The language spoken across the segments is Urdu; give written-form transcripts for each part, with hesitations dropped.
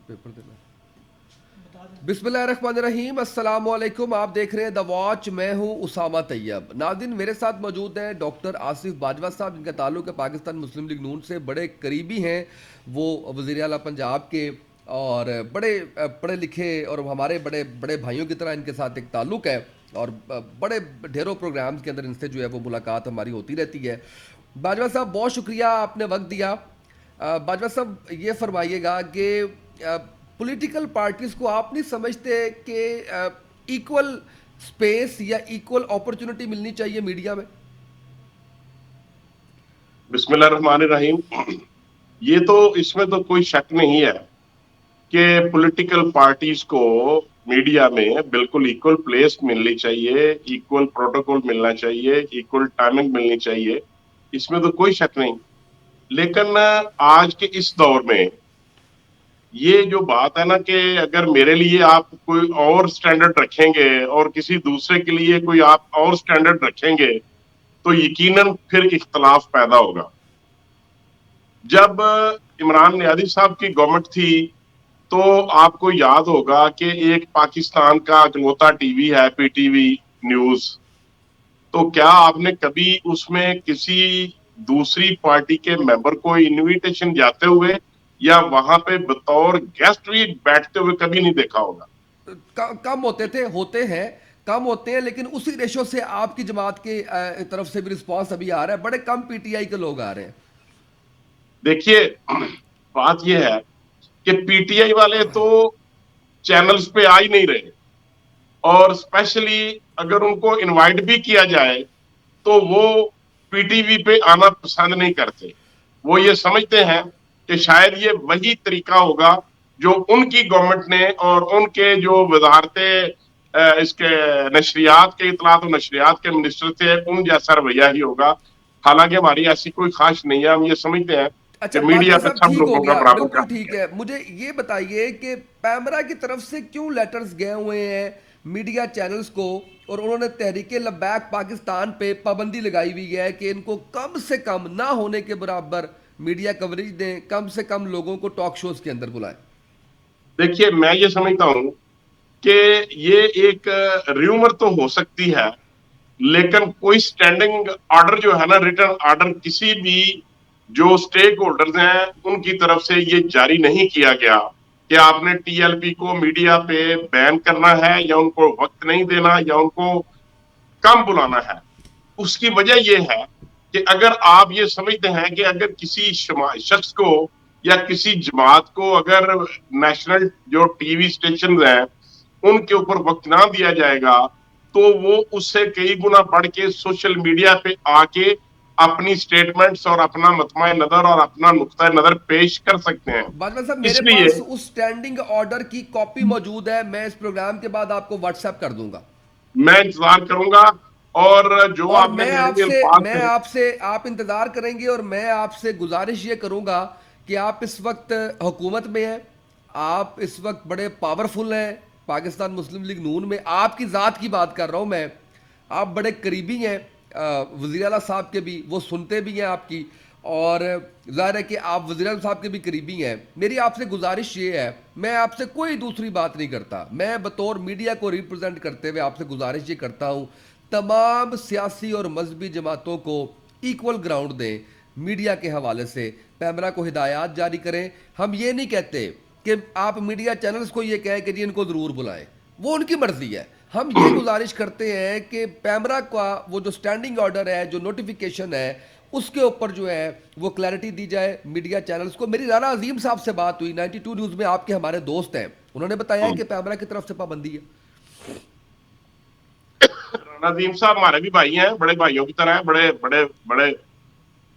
پیپر دینا. بسم اللہ الرحمن الرحیم. السلام علیکم. آپ دیکھ رہے ہیں دا واچ. میں ہوں اسامہ طیب. ناظرین میرے ساتھ موجود ہیں ڈاکٹر آصف باجوہ صاحب، جن کا تعلق ہے پاکستان مسلم لیگ نون سے. بڑے قریبی ہیں وہ وزیر اعلیٰ پنجاب کے، اور بڑے پڑھے لکھے، اور ہمارے بڑے بڑے بھائیوں کی طرح ان کے ساتھ ایک تعلق ہے، اور بڑے ڈھیروں پروگرامز کے اندر ان سے جو ہے وہ ملاقات ہماری ہوتی رہتی ہے. باجوہ صاحب بہت شکریہ، آپ نے وقت دیا. باجوہ صاحب یہ فرمائیے گا کہ پولیٹیکل پارٹیز کو آپ نہیں سمجھتے کہ ایکول سپیس یا ایکول اپرچونٹی ملنی چاہیے میڈیا میں؟ بسم اللہ الرحمن الرحیم. یہ تو اس میں تو کوئی شک نہیں ہے کہ پولیٹیکل پارٹیز کو میڈیا میں بالکل ایکول پلیس ملنی چاہیے، ایکول پروٹوکول ملنا چاہیے، ایکول ٹائمنگ ملنی چاہیے. اس میں تو کوئی شک نہیں. لیکن آج کے اس دور میں یہ جو بات ہے نا کہ اگر میرے لیے آپ کوئی اور سٹینڈرڈ رکھیں گے اور کسی دوسرے کے لیے کوئی آپ اور سٹینڈرڈ رکھیں گے تو یقیناً پھر اختلاف پیدا ہوگا. جب عمران نیازی صاحب کی گورنمنٹ تھی تو آپ کو یاد ہوگا کہ ایک پاکستان کا اکلوتا ٹی وی ہے پی ٹی وی نیوز. تو کیا آپ نے کبھی اس میں کسی دوسری پارٹی کے ممبر کو انویٹیشن جاتے ہوئے یا وہاں پہ بطور گیسٹ بھی بیٹھتے ہوئے کبھی نہیں دیکھا ہوگا؟ کم ہوتے تھے، ہوتے ہیں، کم ہوتے ہیں، لیکن اسی ریشو سے آپ کی جماعت کی طرف سے بھی رسپانس ابھی آ رہا ہے. بڑے کم پی ٹی آئی کے لوگ آ رہے ہیں. دیکھیے، بات یہ ہے کہ پی ٹی آئی والے تو چینلز پہ آ ہی نہیں رہے، اور اسپیشلی اگر ان کو انوائٹ بھی کیا جائے تو وہ پی ٹی وی پہ آنا پسند نہیں کرتے. وہ یہ سمجھتے ہیں کہ شاید یہ وہی طریقہ ہوگا جو ان کی گورنمنٹ نے اور ان کے جو وزارتیں اس کے نشریات کے اطلاعات و نشریات کے منسٹر تھے ان جیسا رویہ ہی ہوگا. حالانکہ ہماری ایسی کوئی خواہش نہیں ہے. ہم یہ سمجھتے ہیں کہ اچھا میڈیا باجوہ میں صاحب سب ٹھیک لوگوں ہو کا گیا، برابر کا بالکل حق ٹھیک ہے. ہے. مجھے یہ بتائیے کہ پیمرا کی طرف سے کیوں لیٹرز گئے ہوئے ہیں میڈیا چینلز کو، اور انہوں نے تحریک لبیک پاکستان پہ پابندی لگائی ہوئی ہے کہ ان کو کم سے کم نہ ہونے کے برابر میڈیا کوریج دیں، کم سے کم لوگوں کو ٹاک شوز کے اندر بلائیں؟ دیکھیے، میں یہ سمجھتا ہوں کہ یہ ایک ریومر تو ہو سکتی ہے، لیکن کوئی سٹینڈنگ آرڈر جو ہے نا، ریٹرن آرڈر کسی بھی جو سٹیک ہولڈرز ہیں ان کی طرف سے یہ جاری نہیں کیا گیا کہ آپ نے ٹی ایل پی کو میڈیا پہ بین کرنا ہے یا ان کو وقت نہیں دینا یا ان کو کم بلانا ہے. اس کی وجہ یہ ہے کہ اگر آپ یہ سمجھتے ہیں کہ اگر کسی شخص کو یا کسی جماعت کو اگر نیشنل جو ٹی وی اسٹیشن ہیں ان کے اوپر وقت نہ دیا جائے گا تو وہ اس سے کئی گنا بڑھ کے سوشل میڈیا پہ آ کے اپنی سٹیٹمنٹس اور اپنا مطمع نظر اور اپنا نقطۂ نظر پیش کر سکتے ہیں. باجوہ صاحب اس میرے لیے پاس اس سٹینڈنگ آرڈر کی کاپی موجود ہے، میں اس پروگرام کے بعد آپ کو واٹس ایپ کر دوں گا. میں انتظار کروں گا، اور جو اور آپ نے میں میرے آپ لیے سے الفاظ میں کہے. آپ سے آپ انتظار کریں گے، اور میں آپ سے گزارش یہ کروں گا کہ آپ اس وقت حکومت میں ہیں، آپ اس وقت بڑے پاورفل ہیں پاکستان مسلم لیگ نون میں. آپ کی ذات کی بات کر رہا ہوں میں. آپ بڑے قریبی ہیں وزیر اعلیٰ صاحب کے بھی، وہ سنتے بھی ہیں آپ کی، اور ظاہر ہے کہ آپ وزیر اعظم صاحب کے بھی قریبی ہیں. میری آپ سے گزارش یہ ہے، میں آپ سے کوئی دوسری بات نہیں کرتا، میں بطور میڈیا کو ریپرزینٹ کرتے ہوئے آپ سے گزارش یہ کرتا ہوں، تمام سیاسی اور مذہبی جماعتوں کو ایکول گراؤنڈ دیں. میڈیا کے حوالے سے پیمرا کو ہدایات جاری کریں. ہم یہ نہیں کہتے کہ آپ میڈیا چینلز کو یہ کہیں کہ جی ان کو ضرور بلائیں، وہ ان کی مرضی ہے. ہم یہ گزارش کرتے ہیں کہ پیمرا کا وہ جو سٹینڈنگ آرڈر ہے، جو نوٹیفیکیشن ہے، اس کے اوپر جو ہے وہ کلیئرٹی دی جائے میڈیا چینلز کو. میری رانا عظیم صاحب سے بات ہوئی، 92 نیوز میں آپ کے ہمارے دوست ہیں، انہوں نے بتایا ہے کہ پیمرا کی طرف سے پابندی ہے. نظیم صاحب ہمارے بھی بھائی ہیں، بڑے بھائیوں کی طرح ہیں، بڑے بڑے بڑے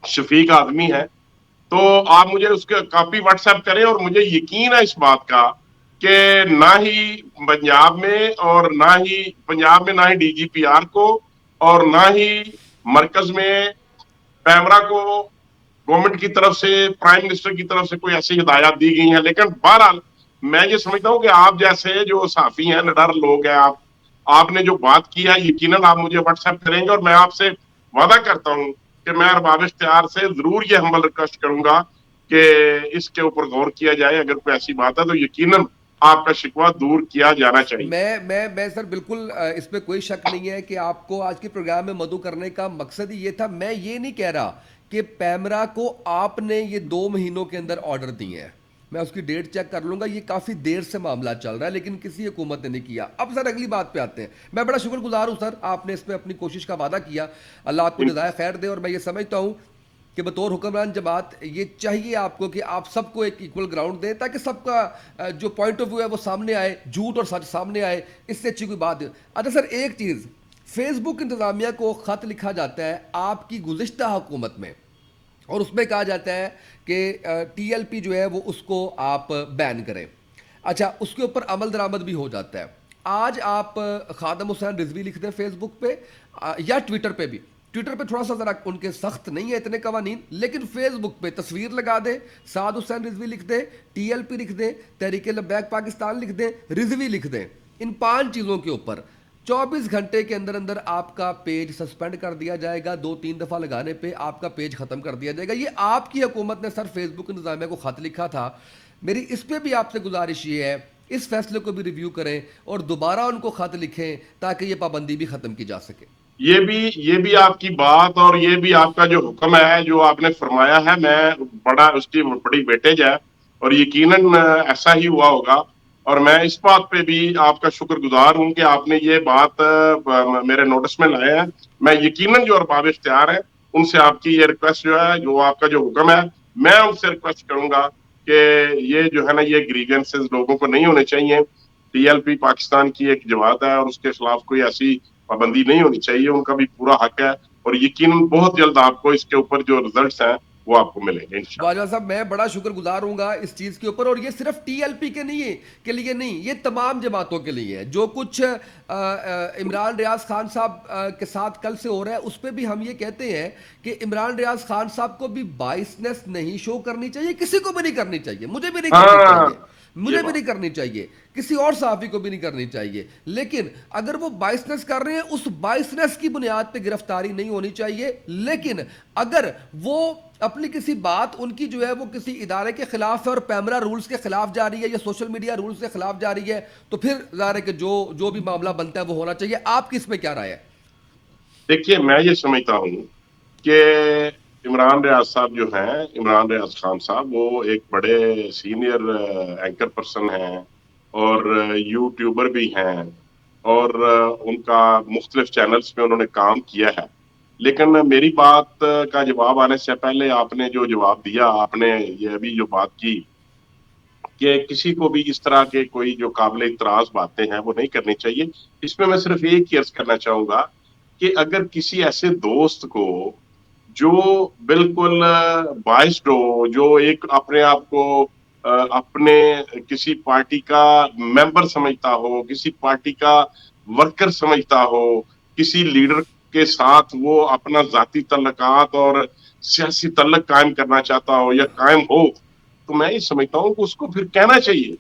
شفیق آدمی ہیں. تو آپ مجھے اس کے کاپی واٹس ایپ کریں، اور مجھے یقین ہے اس بات کا کہ نہ ہی پنجاب میں اور نہ ہی ڈی جی پی آر کو اور نہ ہی مرکز میں پیمرا کو گورنمنٹ کی طرف سے پرائم منسٹر کی طرف سے کوئی ایسی ہدایات دی گئی ہیں. لیکن بہرحال میں یہ سمجھتا ہوں کہ آپ جیسے جو صحافی ہیں، نڈر لوگ ہیں، آپ نے جو بات کی ہے یقیناً آپ مجھے واٹس ایپ کریں گے، اور میں آپ سے وعدہ کرتا ہوں کہ میں ارباب اختیار سے ضرور یہ ہمبل ریکویسٹ کروں گا کہ اس کے اوپر غور کیا جائے. اگر کوئی ایسی بات ہے تو یقیناً آپ کا شکوہ دور کیا جانا چاہیے. میں سر بالکل اس پہ کوئی شک نہیں ہے کہ آپ کو آج کے پروگرام میں مدعو کرنے کا مقصد ہی یہ تھا. میں یہ نہیں کہہ رہا کہ پیمرا کو آپ نے یہ 2 مہینوں کے اندر آرڈر دیے ہیں. میں اس کی ڈیٹ چیک کر لوں گا. یہ کافی دیر سے معاملہ چل رہا ہے لیکن کسی حکومت نے نہیں کیا. اب سر اگلی بات پہ آتے ہیں. میں بڑا شکر گزار ہوں سر, آپ نے اس پہ اپنی کوشش کا وعدہ کیا. اللہ آپ کو جزائے خیر دے. اور میں یہ سمجھتا ہوں کہ بطور حکمران جماعت یہ چاہیے آپ کو کہ آپ سب کو ایک ایکول گراؤنڈ دیں تاکہ سب کا جو پوائنٹ آف ویو ہے وہ سامنے آئے, جھوٹ اور سچ سامنے آئے. اس سے اچھی کوئی بات ہے. اچھا سر ایک چیز, فیس بک انتظامیہ کو خط لکھا جاتا ہے آپ کی گزشتہ حکومت میں اور اس میں کہا جاتا ہے کہ ٹی ایل پی جو ہے وہ اس کو آپ بین کریں. اچھا اس کے اوپر عمل درآمد بھی ہو جاتا ہے. آج آپ خادم حسین رضوی لکھ دیں فیس بک پہ یا ٹویٹر پہ بھی. ٹویٹر پہ تھوڑا سا ذرا ان کے سخت نہیں ہے اتنے قوانین, لیکن فیس بک پہ تصویر لگا دیں, سعد حسین رضوی لکھ دیں, ٹی ایل پی لکھ دیں, تحریک لبیک پاکستان لکھ دیں, رضوی لکھ دیں. ان 5 چیزوں کے اوپر 24 گھنٹے کے اندر اندر آپ کا پیج سسپینڈ کر دیا جائے گا. 2-3 دفعہ لگانے پہ آپ کا پیج ختم کر دیا جائے گا. یہ آپ کی حکومت نے سر فیس بک انتظامیہ کو خط لکھا تھا. میری اس پہ بھی آپ سے گزارش یہ ہے اس فیصلے کو بھی ریویو کریں اور دوبارہ ان کو خط لکھیں تاکہ یہ پابندی بھی ختم کی جا سکے. یہ بھی آپ کی بات اور یہ بھی آپ کا جو حکم ہے جو آپ نے فرمایا ہے, میں بڑا اس کی بڑی ویٹیج ہے اور یقیناً ایسا ہی ہوا ہوگا. اور میں اس بات پہ بھی آپ کا شکر گزار ہوں کہ آپ نے یہ بات میرے نوٹس میں لائے ہیں. میں یقیناً جو ارباب اختیار ہیں ان سے آپ کی یہ ریکویسٹ جو ہے, جو آپ کا جو حکم ہے, میں ان سے ریکویسٹ کروں گا کہ یہ جو ہے نا یہ گریوینسز لوگوں کو نہیں ہونے چاہیے. ٹی ایل پی پاکستان کی ایک جماعت ہے اور اس کے خلاف کوئی ایسی پابندی نہیں ہونی چاہیے. ان کا بھی پورا حق ہے اور یقیناً بہت جلد آپ کو اس کے اوپر جو ریزلٹس ہیں وہ آپ کو ملیں گے انشاءاللہ. باجوہ صاحب میں بڑا شکر گزار ہوں گا اس چیز کے اوپر. اور یہ صرف ٹی ایل پی کے لیے نہیں, یہ تمام جماعتوں کے لیے ہے. جو کچھ عمران ریاض خان صاحب کے ساتھ کل سے ہو رہا ہے اس پہ بھی ہم یہ کہتے ہیں کہ عمران ریاض خان صاحب کو بھی بائسنس نہیں شو کرنی چاہیے, کسی کو بھی نہیں کرنی چاہیے, مجھے بھی نہیں کرنی ہاں چاہیے, یہ مجھے بھی بات نہیں کرنی چاہیے, کسی اور صحافی کو بھی نہیں کرنی چاہیے. لیکن اگر وہ بائسنس کر رہے ہیں اس بائسنس کی بنیاد پہ گرفتاری نہیں ہونی چاہیے. لیکن اگر وہ اپنی کسی بات ان کی جو ہے وہ کسی ادارے کے خلاف ہے اور پیمرا رولز کے خلاف جا رہی ہے یا سوشل میڈیا رولز کے خلاف جا رہی ہے تو پھر ظاہر ہے کہ جو بھی معاملہ بنتا ہے وہ ہونا چاہیے. آپ کی اس میں کیا رائے ہے؟ دیکھیے, میں یہ سمجھتا ہوں کہ عمران ریاض صاحب جو ہیں, عمران ریاض خان صاحب, وہ ایک بڑے سینئر اینکر پرسن ہیں اور یوٹیوبر بھی ہیں اور ان کا مختلف چینلز پہ انہوں نے کام کیا ہے. لیکن میری بات کا جواب آنے سے پہلے آپ نے جو جواب دیا, آپ نے یہ ابھی جو بات کی کہ کسی کو بھی اس طرح کے کوئی جو قابل اعتراض باتیں ہیں وہ نہیں کرنی چاہیے. اس میں صرف ایک ہی عرض کرنا چاہوں گا کہ اگر کسی ایسے دوست کو جو بالکل بائسڈ ہو, جو ایک اپنے آپ کو اپنے کسی پارٹی کا ممبر سمجھتا ہو, کسی پارٹی کا ورکر سمجھتا ہو, کسی لیڈر کے ساتھ وہ اپنا ذاتی تعلقات اور سیاسی تعلق قائم کرنا چاہتا ہو یا قائم ہو, تو میں یہ سمجھتا ہوں کہ اس کو پھر کہنا چاہیے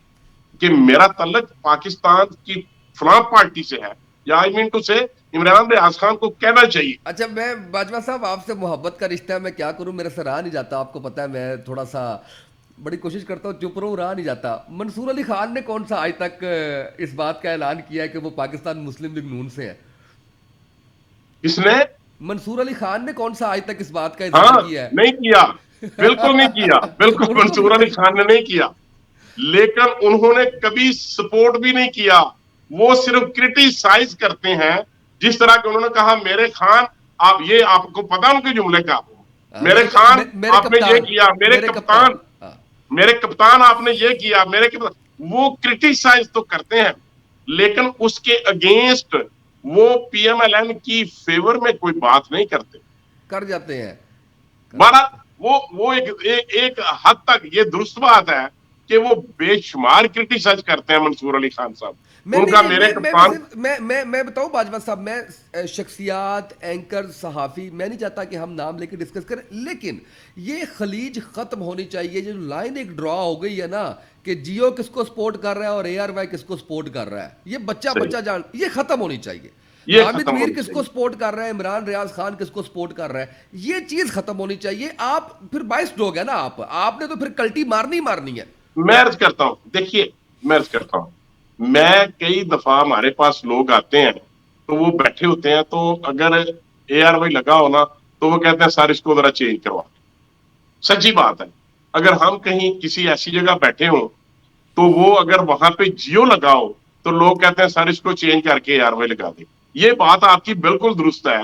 کہ میرا تعلق پاکستان کی فلاں پارٹی سے ہے, یا آئی مین ٹو سے عمران ریاض خان کو کہنا چاہیے. اچھا میں باجوہ صاحب آپ سے محبت کا رشتہ ہے, میں کیا کروں, میرے سے رہا نہیں جاتا. آپ کو پتہ ہے میں تھوڑا سا بڑی کوشش کرتا ہوں چپ رہوں, رہا نہیں جاتا. منصور علی خان نے کون سا آج تک اس بات کا اعلان کیا ہے کہ وہ پاکستان مسلم لیگ نون سے ہے؟ اس نے منصور علی خان نے کون سا آج تک اس بات کا اظہار ہاں کیا ہے؟ نہیں کیا, بالکل نہیں کیا, بالکل ان کو بھی منصور علی خان نے نہیں کیا. لیکن انہوں نے کبھی سپورٹ بھی نہیں کیا, وہ صرف کرٹیسائز کرتے ہیں. جس طرح کہ انہوں نے کہا میرے خان, آپ کو پتا ان کے جملے کا, میرے خان میرے آپ نے یہ کپتان, کیا, میرے میرے کپتان. کپتان, میرے کپتان آپ نے یہ کیا, میرے کپتان. وہ کرٹیسائز تو کرتے ہیں لیکن اس کے اگینسٹ وہ پی ایم ایل این کی فیور میں کوئی بات نہیں کرتے. کر جاتے ہیں. بارہ وہ ایک حد تک یہ درست بات ہے کہ وہ بے شمار کرٹیسائز کرتے ہیں منصور علی خان صاحب. میں ان نہیں کا نہیں میرے کپتان میں بتاؤں باجوہ صاحب, میں شخصیات, اینکر, صحافی, میں نہیں چاہتا کہ ہم نام لے کے ڈسکس کریں, لیکن یہ خلیج ختم ہونی چاہیے. جو لائن ایک ڈرا ہو گئی ہے نا کہ جیو کس کو سپورٹ کر رہا ہے اور اے آر وائی کس کو سپورٹ کر رہا ہے, یہ بچہ صحیح جان, یہ ختم ہونی چاہیے. یہ حامد ختم میر ہونی کس کو چاہیے. سپورٹ کر رہا ہے, عمران ریاض خان کس کو سپورٹ کر رہا ہے, یہ چیز ختم ہونی چاہیے. آپ پھر بائسڈ ہو گیا نا, آپ نے تو پھر کلٹی مارنی مارنی ہے. میں عرض کرتا ہوں, دیکھیے میں عرض کرتا ہوں, میں کئی دفعہ ہمارے پاس لوگ آتے ہیں تو وہ بیٹھے ہوتے ہیں, تو اگر اے آر وائی لگا ہونا تو وہ کہتے ہیں سر اس کو ذرا چینج کروا. سچی بات ہے, اگر ہم کہیں کسی ایسی جگہ بیٹھے ہوں تو وہ اگر وہاں پہ جیو لگا ہو تو لوگ کہتے ہیں سر اس کو چینج کر کے AR وائی لگا دیں. یہ بات آپ کی بالکل درست ہے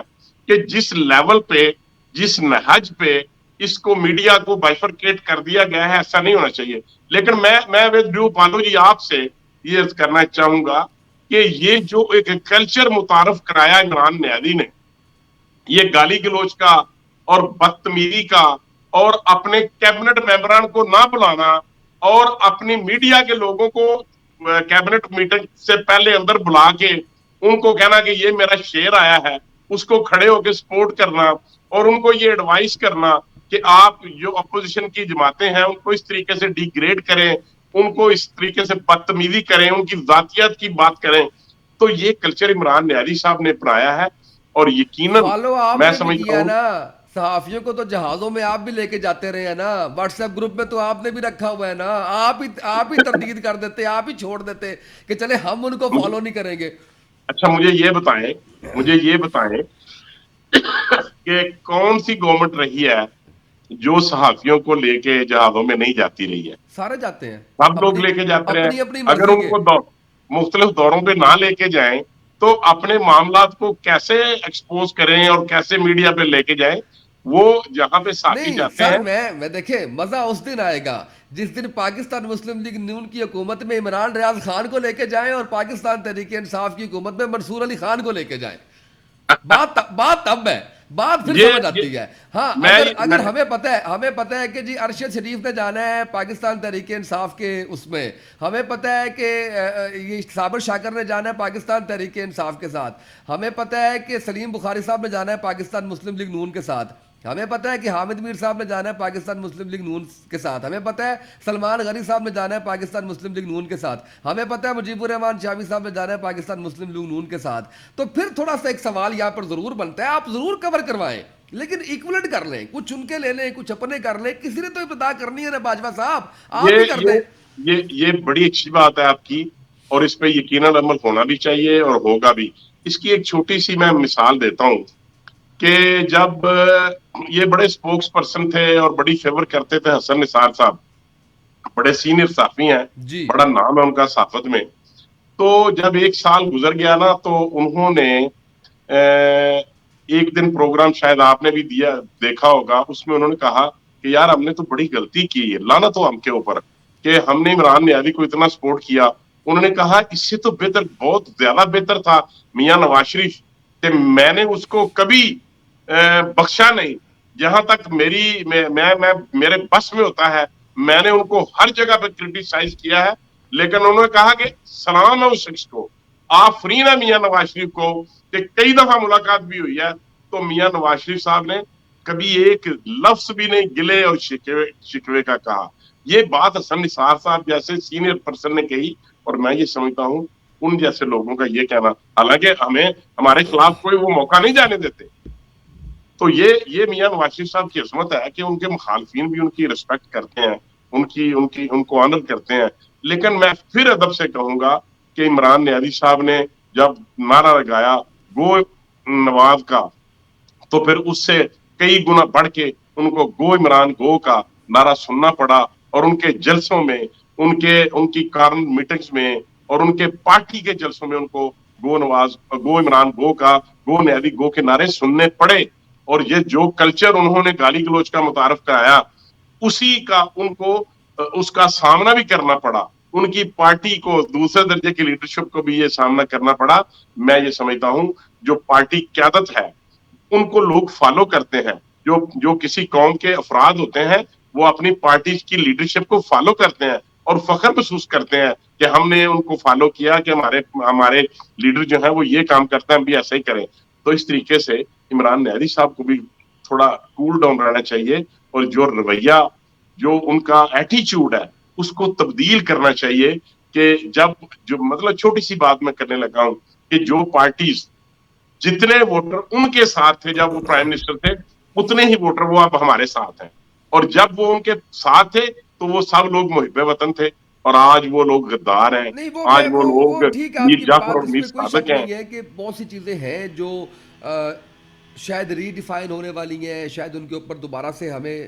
کہ جس لیول پہ, جس نہج پہ اس کو میڈیا کو بائفرکیٹ کر دیا گیا ہے, ایسا نہیں ہونا چاہیے. لیکن میں ڈیو پالو جی آپ سے یہ کرنا چاہوں گا کہ یہ جو ایک کلچر متعارف کرایا عمران نیازی نے, یہ گالی گلوچ کا اور بدتمیزی کا, اور اپنے کیبنٹ ممبران کو نہ بلانا, اور اپنی میڈیا کے لوگوں کو کیبنٹ میٹنگ سے پہلے اندر بلا کے ان کو کہنا کہ یہ میرا شیر آیا ہے, اس کو کھڑے ہو کے سپورٹ کرنا, اور ان کو یہ ایڈوائز کرنا کہ آپ جو اپوزیشن کی جماعتیں ہیں ان کو اس طریقے سے ڈی گریڈ کریں, ان کو اس طریقے سے بدتمیزی کریں, ان کی ذاتیت کی بات کریں, تو یہ کلچر عمران نیازی صاحب نے اپنایا ہے. اور یقیناً فالو آپ میں نے بھی سمجھتا کیا ہوں, نا, صحافیوں کو تو جہازوں میں آپ بھی لے کے جاتے رہے ہیں نا, واٹس ایپ گروپ میں تو آپ نے بھی رکھا ہوا ہے نا, آپ ہی تردید کر دیتے, آپ ہی چھوڑ دیتے کہ چلے ہم ان کو فالو نہیں کریں گے. اچھا مجھے یہ بتائیں کہ کون سی گورنمنٹ رہی ہے جو صحافیوں کو لے کے جہازوں میں نہیں جاتی رہی ہے؟ سارے جاتے ہیں سب لوگ اپنی لے کے جاتے رہے ہیں. اپنی اپنی اگر مرضی ان کے. کو مختلف دوروں پہ نہ لے کے جائیں تو اپنے معاملات کو کیسے ایکسپوز کریں اور کیسے میڈیا پہ لے کے جائیں؟ وہ جہاں پہ صحافی نہیں جاتے سر, ہیں. میں دیکھیں مزہ اس دن آئے گا جس دن پاکستان مسلم لیگ نون کی حکومت میں عمران ریاض خان کو لے کے جائیں اور پاکستان تحریک انصاف کی حکومت میں منصور علی خان کو لے کے جائیں. بات تب ہے, بات پھر یہ سمجھ آتی ہے. ہاں, اگر میں ہمیں پتہ ہے کہ جی ارشد شریف نے جانا ہے پاکستان تحریک انصاف کے اس میں, ہمیں پتہ ہے کہ یہ صابر شاکر نے جانا ہے پاکستان تحریک انصاف کے ساتھ, ہمیں پتہ ہے کہ سلیم بخاری صاحب نے جانا ہے پاکستان مسلم لیگ نون کے ساتھ, ہمیں پتہ ہے کہ حامد میر صاحب نے جانا ہے پاکستان مسلم لیگ نون کے ساتھ, ہمیں پتہ ہے سلمان غنی صاحب نے جانا ہے پاکستان مسلم لیگ نون کے ساتھ, ہمیں پتہ ہے مجیب الرحمان شامی صاحب نے جانا ہے پاکستان مسلم لیگ نون کے ساتھ. تو پھر تھوڑا سا ایک سوال یہاں پر ضرور بنتا ہے, آپ ضرور کور کروائیں لیکن ایکولٹ کر لیں, کچھ ان کے لے لیں کچھ اپنے کر لیں, کسی نے تو ابتدا کرنی ہے نا باجوہ صاحب, آپ ہی یہ کر دیں. یہ بڑی اچھی بات ہے آپ کی, اور اس پہ یقیناً عمل ہونا بھی چاہیے اور ہوگا بھی. اس کی ایک چھوٹی سی میں مثال دیتا ہوں کہ جب یہ بڑے سپوکس پرسن تھے اور بڑی فیور کرتے تھے حسن نثار صاحب, بڑے سینئر صحافی ہیں, جی بڑا نام ہے ان کا صحافت میں. تو جب ایک سال گزر گیا نا تو انہوں نے ایک دن پروگرام شاید آپ نے بھی دیکھا ہوگا, اس میں انہوں نے کہا کہ یار ہم نے تو بڑی غلطی کی ہے, لعنت ہو ہم کے اوپر کہ ہم نے عمران نیازی کو اتنا سپورٹ کیا. انہوں نے کہا اس سے تو بہتر, بہت زیادہ بہتر تھا میاں نواز شریف, کہ میں نے اس کو کبھی بخشا نہیں. جہاں تک میرے بس میں ہوتا ہے میں نے ان کو ہر جگہ پہ کرٹیسائز کیا ہے, لیکن انہوں نے کہا کہ سلام ہے اس شخص کو, آفرین ہے میاں نواز شریف کو, کہ کئی دفعہ ملاقات بھی ہوئی ہے تو میاں نواز شریف صاحب نے کبھی ایک لفظ بھی نہیں گلے اور شکوے کا کہا. یہ بات حسن نثار صاحب جیسے سینئر پرسن نے کہی, اور میں یہ سمجھتا ہوں ان جیسے لوگوں کا یہ کہنا, حالانکہ ہمارے خلاف کوئی وہ موقع نہیں جانے دیتے. تو یہ میاں نواز شریف صاحب کی عظمت ہے کہ ان کے مخالفین بھی ان کی رسپیکٹ کرتے ہیں, ان کو آنر کرتے ہیں. لیکن میں پھر ادب سے کہوں گا کہ عمران نیازی صاحب نے جب نعرہ لگایا گو نواز کا, تو پھر اس سے کئی گنا بڑھ کے ان کو گو عمران گو کا نعرہ سننا پڑا, اور ان کے جلسوں میں, ان کی کارن میٹنگز میں اور ان کے پارٹی کے جلسوں میں ان کو گو عمران گو کا, گو نیازی گو کے نعرے سننے پڑے. اور یہ جو کلچر انہوں نے گالی گلوچ کا متعارف کرایا, اسی کا ان کو اس کا سامنا بھی کرنا پڑا, ان کی پارٹی کو دوسرے درجے کی لیڈرشپ کو بھی یہ سامنا کرنا پڑا. میں یہ سمجھتا ہوں جو پارٹی قیادت ہے ان کو لوگ فالو کرتے ہیں, جو کسی قوم کے افراد ہوتے ہیں وہ اپنی پارٹی کی لیڈرشپ کو فالو کرتے ہیں اور فخر محسوس کرتے ہیں کہ ہم نے ان کو فالو کیا, کہ ہمارے لیڈر جو ہے وہ یہ کام کرتے ہیں, ہم بھی ایسا ہی کریں. تو اس طریقے سے عمران نیازی صاحب کو بھی تھوڑا کول ڈاؤن رہنا چاہیے, اور جو رویہ, جو ان کا ایٹیچیوڈ ہے اس کو تبدیل کرنا چاہیے. کہ جو مطلب چھوٹی سی بات میں کرنے لگا ہوں کہ جو پارٹیز جتنے ووٹر ان کے ساتھ تھے جب وہ پرائم منسٹر تھے اتنے ہی ووٹر وہ اب ہمارے ساتھ ہیں. اور جب وہ ان کے ساتھ تھے تو وہ سب لوگ محب وطن تھے, اور آج وہ لوگ غدار ہیں, نہیں آج وہ وہ لوگ ٹھیک ہے آپ میر کی جعفر بات, اور اس میر میں کوئی شک صادق ہیں. نہیں ہے کہ بہت سی چیزیں ہیں جو شاید ری ڈیفائن ہونے والی ہیں, شاید ان کے اوپر دوبارہ سے ہمیں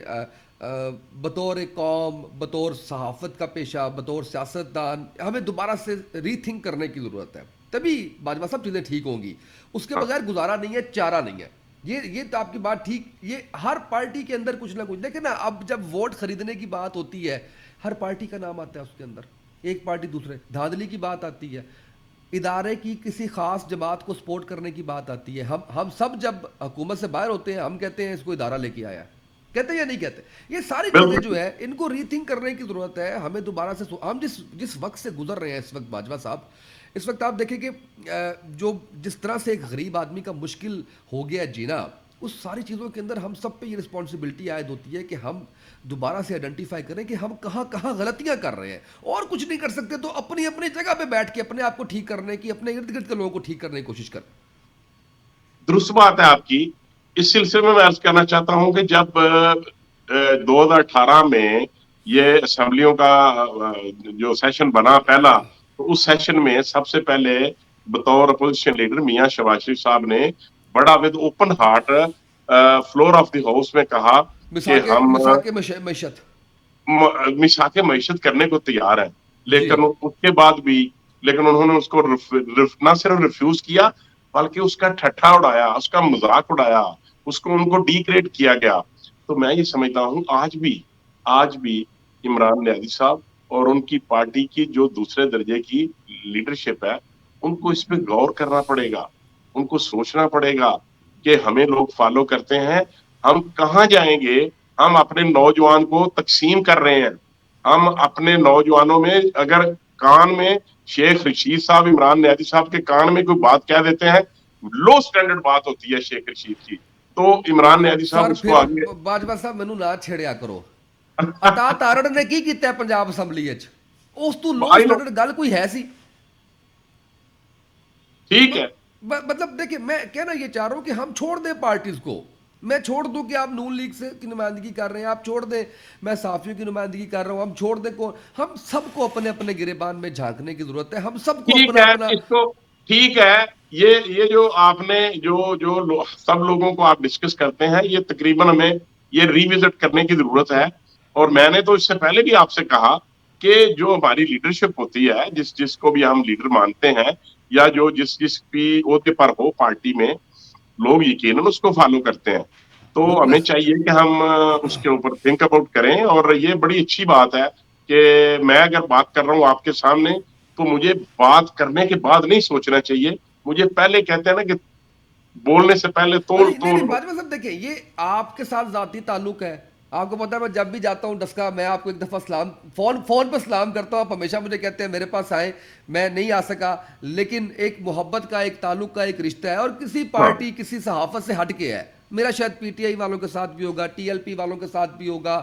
بطور قوم, بطور صحافت کا پیشہ, بطور سیاستدان ہمیں دوبارہ سے ری تھنک کرنے کی ضرورت ہے, تبھی باجوہ صاحب چیزیں ٹھیک ہوں گی. اس کے بغیر گزارا نہیں ہے, چارہ نہیں ہے. یہ تو آپ کی بات ٹھیک, یہ ہر پارٹی کے اندر کچھ نہ کچھ دیکھیں نا, اب جب ووٹ خریدنے کی بات ہوتی ہے ہر پارٹی کا نام آتا ہے اس کے اندر, ایک پارٹی دوسرے, دھاندلی کی بات آتی ہے, ادارے کی کسی خاص جماعت کو سپورٹ کرنے کی بات آتی ہے. ہم سب جب حکومت سے باہر ہوتے ہیں ہم کہتے ہیں اس کو ادارہ لے کے آیا ہے, کہتے ہیں یا نہیں کہتے؟ یہ ساری چیزیں جو بالکل ہے ان کو ری تھنک کرنے کی ضرورت ہے ہمیں دوبارہ سے. ہم جس وقت سے گزر رہے ہیں اس وقت باجوہ صاحب, اس وقت آپ دیکھیں کہ جو جس طرح سے ایک غریب آدمی کا مشکل ہو گیا جینا, اس ساری چیزوں کے اندر ہم سب پہ یہ رسپانسبلٹی عائد ہوتی ہے کہ ہم دوبارہ سے آئیڈینٹیفائی کریں کہ ہم کہاں کہاں غلطیاں کر رہے ہیں, اور کچھ نہیں کر سکتے تو اپنی اپنی جگہ پہ بیٹھ کے اپنے آپ کو ٹھیک کرنے کی, اپنے ارد گرد کے لوگوں کو ٹھیک کرنے کی کوشش کریں. درست بات ہے آپ کی. اس سلسلے میں عرض کرنا چاہتا ہوں کہ جب 2018 میں یہ اسمبلیوں کا جو سیشن بنا پہلا, تو اس سیشن میں سب سے پہلے بطور اپوزیشن لیڈر میاں شہباز شریف صاحب نے بڑا with open heart floor of the house میں کہا کہ ہم مساک معیشت. مساق معیشت کرنے کو تیار ہیں, جی لیکن اس کے بعد بھی لیکن انہوں نے اس کو نہ صرف ریفیوز کیا بلکہ اس کا ٹھٹھا اڑایا, اس کا مذاق اڑایا, اس کو ان کو ڈیگریڈ کیا گیا. تو میں یہ سمجھتا ہوں آج بھی عمران نیازی صاحب اور ان کی پارٹی کی جو دوسرے درجے کی لیڈرشپ ہے ان کو اس پہ غور کرنا پڑے گا, ان کو سوچنا پڑے گا کہ ہمیں لوگ فالو کرتے ہیں, ہم کہاں جائیں گے. ہم اپنے نوجوان کو تقسیم کر رہے ہیں, ہم اپنے نوجوانوں میں اگر کان میں شیخ رشید صاحب عمران نیازی صاحب کے کان میں کوئی بات کہہ دیتے ہیں, لو سٹینڈرڈ بات ہوتی ہے شیخ رشید کی, تو عمران نیازی صاحب سر اس کو پھر آگے باجوہ صاحب مینوں نہ چھیڑیا کرو. عطا تارڑ نے کی کیتا ہے پنجاب اسمبلی وچ, اس تو لو آئی لو سٹینڈرڈ گل کوئی ہے سی؟ ٹھیک ہے. مطلب دیکھیں میں کہنا یہ چاہ رہا ہوں کہ ہم چھوڑ دیں پارٹیز کو, میں چھوڑ دوں کہ آپ نون لیگ سے کی نمائندگی کر رہے ہیں, آپ چھوڑ دیں میں صحافیوں کی نمائندگی کر رہا ہوں, ہم چھوڑ دیں کو, ہم سب کو اپنے اپنے گریبان میں جھانکنے کی ضرورت ہے, ہم سب کو ٹھیک اپنا ہے اپنا. اس کو ٹھیک ہے. یہ جو آپ نے سب لوگوں کو آپ ڈسکس کرتے ہیں, یہ تقریباً ہمیں یہ ری وزٹ کرنے کی ضرورت ہے. اور میں نے تو اس سے پہلے بھی آپ سے کہا کہ جو ہماری لیڈرشپ ہوتی ہے, جس کو بھی ہم لیڈر مانتے ہیں, یا جو جس بھی عہدے پر ہو پارٹی میں, لوگ یقیناً اس کو فالو کرتے ہیں. تو بالکل ہمیں چاہیے کہ ہم اس کے اوپر تھنک اباؤٹ کریں. اور یہ بڑی اچھی بات ہے کہ میں اگر بات کر رہا ہوں آپ کے سامنے تو مجھے بات کرنے کے بعد نہیں سوچنا چاہیے, مجھے پہلے کہتے ہیں نا کہ بولنے سے پہلے تول نہیں تول. باجوہ صاحب دیکھیں یہ آپ کے ساتھ ذاتی تعلق ہے, آپ کو پتا ہے میں جب بھی جاتا ہوں ڈسکا میں آپ کو ایک دفعہ فون پہ سلام کرتا ہوں, آپ ہمیشہ مجھے کہتے ہیں میرے پاس آئیں, میں نہیں آ سکا, لیکن ایک محبت کا, ایک تعلق کا ایک رشتہ ہے, اور کسی ہاں پارٹی کسی صحافت سے ہٹ کے ہے. میرا شاید پی ٹی آئی والوں کے ساتھ بھی ہوگا, ٹی ایل پی والوں کے ساتھ بھی ہوگا,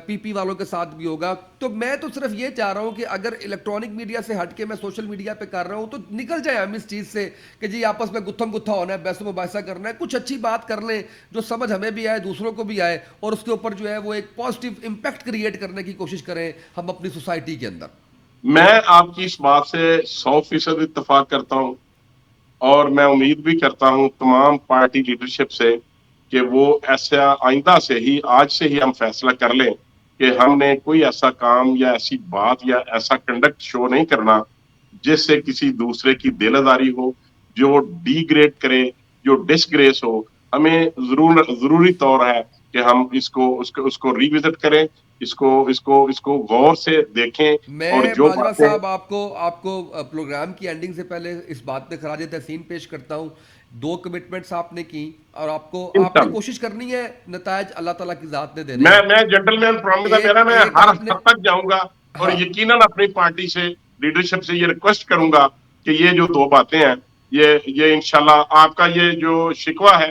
پی پی والوں کے ساتھ بھی ہوگا. تو میں تو صرف یہ چاہ رہا ہوں کہ اگر الیکٹرانک میڈیا سے ہٹ کے میں سوشل میڈیا پہ کر رہا ہوں تو نکل جائے ہم اس چیز سے کہ جی آپس میں گتھم گتھا ہونا ہے, بحث و مباحثہ کرنا ہے, کچھ اچھی بات کر لیں جو سمجھ ہمیں بھی آئے دوسروں کو بھی آئے, اور اس کے اوپر جو ہے وہ ایک پازیٹیو امپیکٹ کریٹ کرنے کی کوشش کریں ہم اپنی سوسائٹی کے اندر. میں آپ کی اس بات سے 100% اتفاق کرتا ہوں, اور میں امید بھی کرتا ہوں تمام پارٹی لیڈرشپ سے کہ وہ ایسا آئندہ سے ہی, آج سے ہی ہم فیصلہ کر لیں کہ ہم نے کوئی ایسا کام یا ایسی بات یا ایسا کنڈکٹ شو نہیں کرنا جس سے کسی دوسرے کی دل آزاری ہو, جو ڈی گریڈ کرے, جو ڈس گریس ہو. ہمیں ضروری طور ہے کہ ہم اس کو ری وزٹ کریں, اس کو غور سے دیکھیں. اور میں جو باجوہ باتیں صاحب آپ کو پروگرام کی اینڈنگ سے پہلے اس بات پہ خراج تحسین پیش کرتا ہوں. 2 کمٹمنٹس آپ نے کی, اور آپ نے کوشش کرنی ہے, نتائج اللہ تعالیٰ کی ذات نے دینے ہیں. میں جنٹل مین پرومس ہے میرا, میں ایک ہر آپ نے, حد تک جاؤں گا, اور ہاں یقیناً اپنی پارٹی سے لیڈرشپ سے یہ ریکویسٹ کروں گا کہ یہ جو 2 باتیں ہیں یہ انشاءاللہ آپ کا یہ جو شکوہ ہے